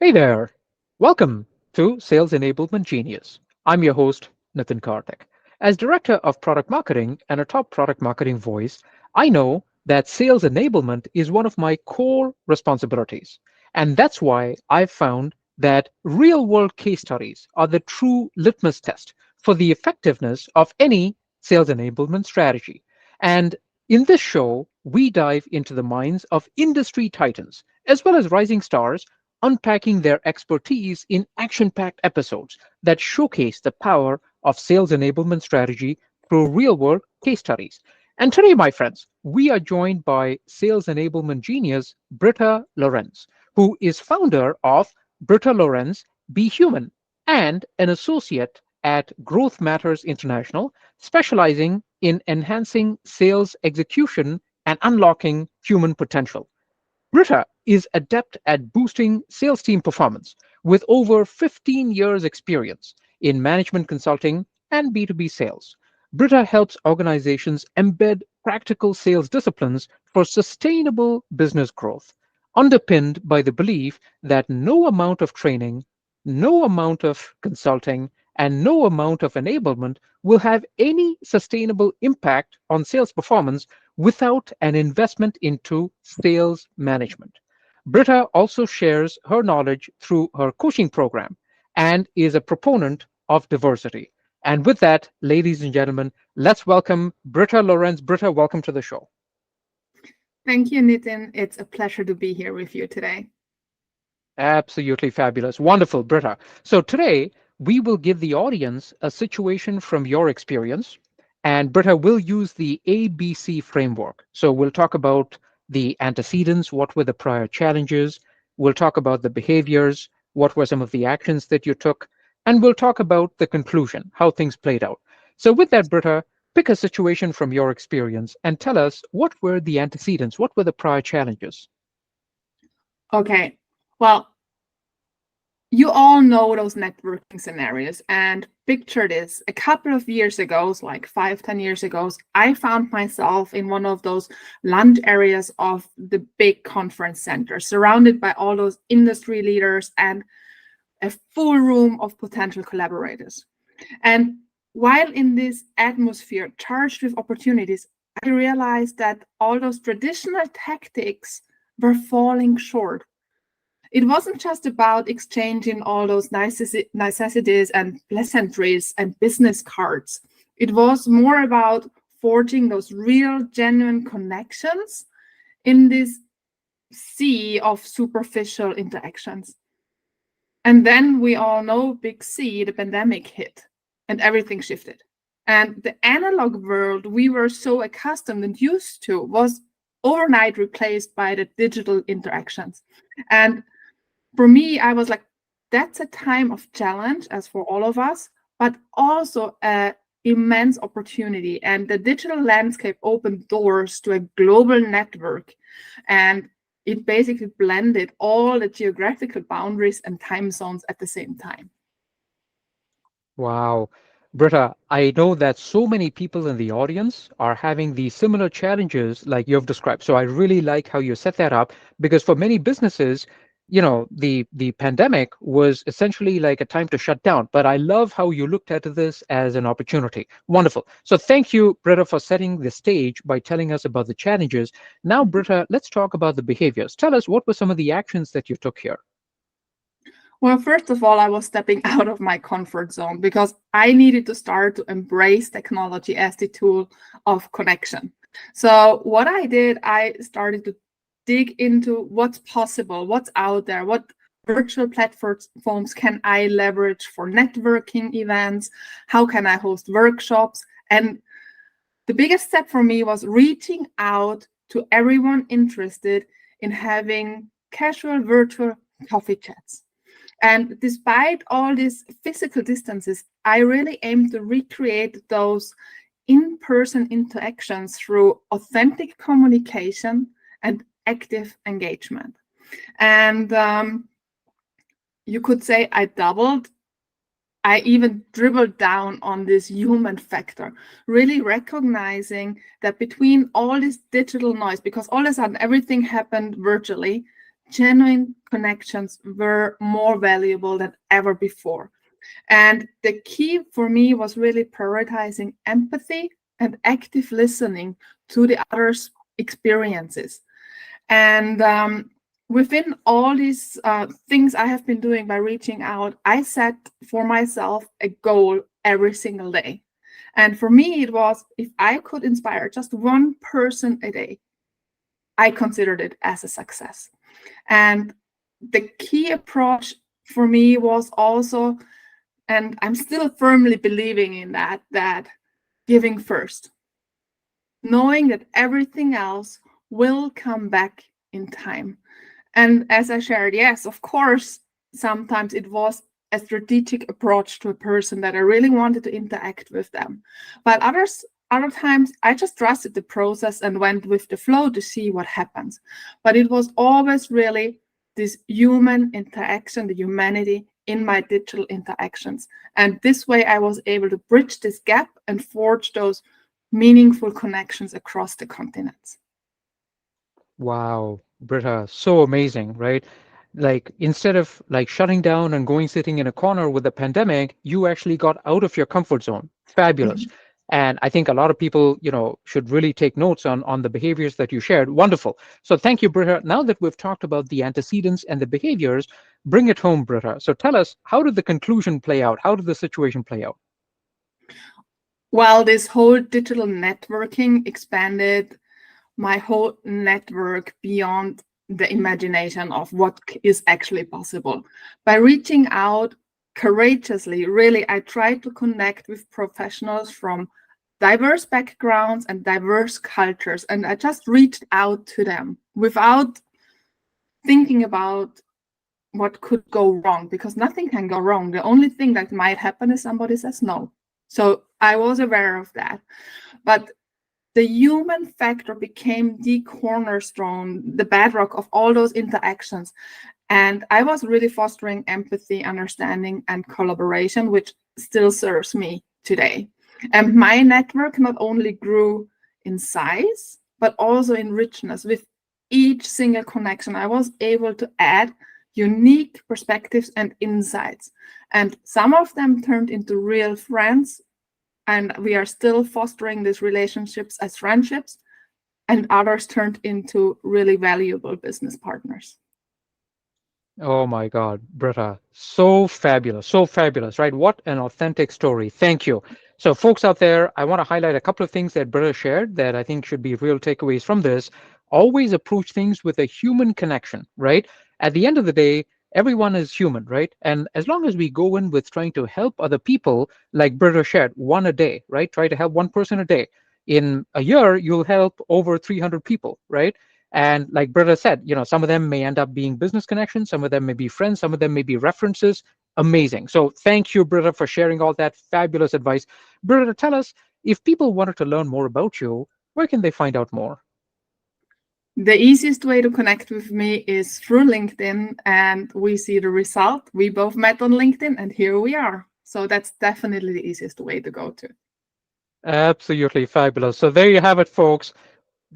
Hey there. Welcome to Sales Enablement Genius. I'm your host, Nitin Karthik. As Director of Product Marketing and a top product marketing voice, I know that sales enablement is one of my core responsibilities. And that's why I've found that real world case studies are the true litmus test for the effectiveness of any sales enablement strategy. And in this show, we dive into the minds of industry titans as well as rising stars, unpacking their expertise in action packed episodes that showcase the power of sales enablement strategy through real world case studies. And today, my friends, we are joined by sales enablement genius Britta Lorenz, who is founder of Britta Lorenz Be Human and an associate at Growth Matters International, specializing in enhancing sales execution and unlocking human potential. Britta is adept at boosting sales team performance with over 15 years' experience in management consulting and B2B sales. Britta helps organizations embed practical sales disciplines for sustainable business growth, underpinned by the belief that no amount of training, no amount of consulting, and no amount of enablement will have any sustainable impact on sales performance without an investment into sales management. Britta also shares her knowledge through her coaching program and is a proponent of diversity. And with that, ladies and gentlemen, let's welcome Britta Lorenz. Britta, welcome to the show. Thank you, Nitin. It's a pleasure to be here with you today. Absolutely fabulous. Wonderful, Britta. So today we will give the audience a situation from your experience, and Britta will use the ABC framework. So we'll talk about the antecedents, what were the prior challenges, we'll talk about the behaviors, what were some of the actions that you took, and we'll talk about the conclusion, how things played out. So with that, Britta, pick a situation from your experience and tell us what were the antecedents, what were the prior challenges? Okay, well, you all know those networking scenarios, and picture this. A couple of years ago, like 5, 10 years ago, I found myself in one of those lunch areas of the big conference center, surrounded by all those industry leaders and a full room of potential collaborators. And while in this atmosphere charged with opportunities, I realized that all those traditional tactics were falling short. It wasn't just about exchanging all those necessities and pleasantries and business cards. It was more about forging those real, genuine connections in this sea of superficial interactions. And then we all know, big C, the pandemic hit and everything shifted. And the analog world we were so accustomed and used to was overnight replaced by the digital interactions. And for me, I was like, that's a time of challenge, as for all of us, but also an immense opportunity. And the digital landscape opened doors to a global network. And it basically blended all the geographical boundaries and time zones at the same time. Wow. Britta, I know that so many people in the audience are having these similar challenges like you've described. So I really like how you set that up because for many businesses, the pandemic was essentially like a time to shut down. But I love how you looked at this as an opportunity. Wonderful. So thank you, Britta, for setting the stage by telling us about the challenges. Now, Britta, let's talk about the behaviors. Tell us what were some of the actions that you took here. Well, first of all, I was stepping out of my comfort zone because I needed to start to embrace technology as the tool of connection. So what I did, I started to dig into what's possible, what's out there, what virtual platforms can I leverage for networking events, how can I host workshops. And the biggest step for me was reaching out to everyone interested in having casual virtual coffee chats. And despite all these physical distances, I really aim to recreate those in-person interactions through authentic communication and active engagement. And you could say I even dribbled down on this human factor, really recognizing that between all this digital noise, because all of a sudden everything happened virtually, genuine connections were more valuable than ever before. And the key for me was really prioritizing empathy and active listening to the other's experiences. And within all these things I have been doing by reaching out, I set for myself a goal every single day. And for me, it was if I could inspire just one person a day, I considered it as a success. And the key approach for me was also, and I'm still firmly believing in that giving first, knowing that everything else will come back in time. And as I shared, yes, of course, sometimes it was a strategic approach to a person that I really wanted to interact with them. But other times I just trusted the process and went with the flow to see what happens. But it was always really this human interaction, the humanity in my digital interactions. And this way I was able to bridge this gap and forge those meaningful connections across the continents. Wow, Britta, so amazing, right? Like instead of like shutting down and going sitting in a corner with the pandemic, you actually got out of your comfort zone. Fabulous. Mhm. And I think a lot of people, should really take notes on the behaviors that you shared. Wonderful. So thank you, Britta. Now that we've talked about the antecedents and the behaviors, bring it home, Britta. So tell us, how did the conclusion play out? How did the situation play out? While this whole digital networking expanded my whole network beyond the imagination of what is actually possible. By reaching out courageously, really, I tried to connect with professionals from diverse backgrounds and diverse cultures, and I just reached out to them without thinking about what could go wrong, because nothing can go wrong. The only thing that might happen is somebody says no. So I was aware of that. But the human factor became the cornerstone, the bedrock of all those interactions. And I was really fostering empathy, understanding, and collaboration, which still serves me today. And my network not only grew in size, but also in richness. With each single connection, I was able to add unique perspectives and insights. And some of them turned into real friends, and we are still fostering these relationships as friendships, and others turned into really valuable business partners. Oh my God, Britta, so fabulous, right? What an authentic story. Thank you. So, folks out there, I want to highlight a couple of things that Britta shared that I think should be real takeaways from this. Always approach things with a human connection, right? At the end of the day, everyone is human, right? And as long as we go in with trying to help other people, like Britta shared, one a day, right? Try to help one person a day. In a year, you'll help over 300 people, right? And like Britta said, some of them may end up being business connections, some of them may be friends, some of them may be references. Amazing. So thank you, Britta, for sharing all that fabulous advice. Britta, tell us, if people wanted to learn more about you, where can they find out more? The easiest way to connect with me is through LinkedIn, and we see the result. We both met on LinkedIn, and here we are. So that's definitely the easiest way to go to. Absolutely fabulous. So there you have it, folks.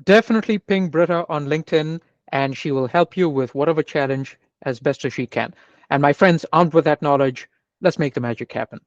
Definitely ping Britta on LinkedIn, and she will help you with whatever challenge as best as she can. And my friends, armed with that knowledge, let's make the magic happen.